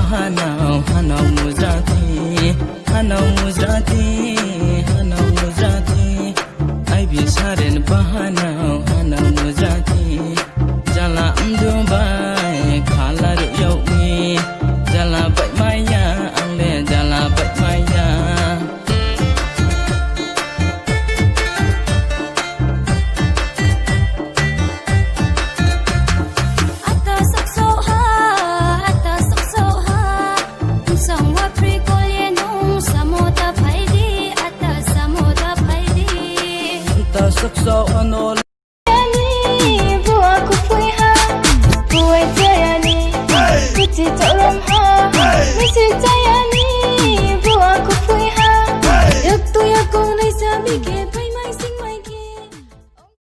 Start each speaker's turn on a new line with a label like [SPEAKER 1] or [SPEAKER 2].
[SPEAKER 1] bahanau hanau muzrati hanau muzrati hanau muzrati ai bisaren bahanau hanau muzrati jala amdubai khalar yawi jala bai maya angle jala bai maya sakso anol
[SPEAKER 2] yani buah ku pui ha buai jayani kuci tolong ha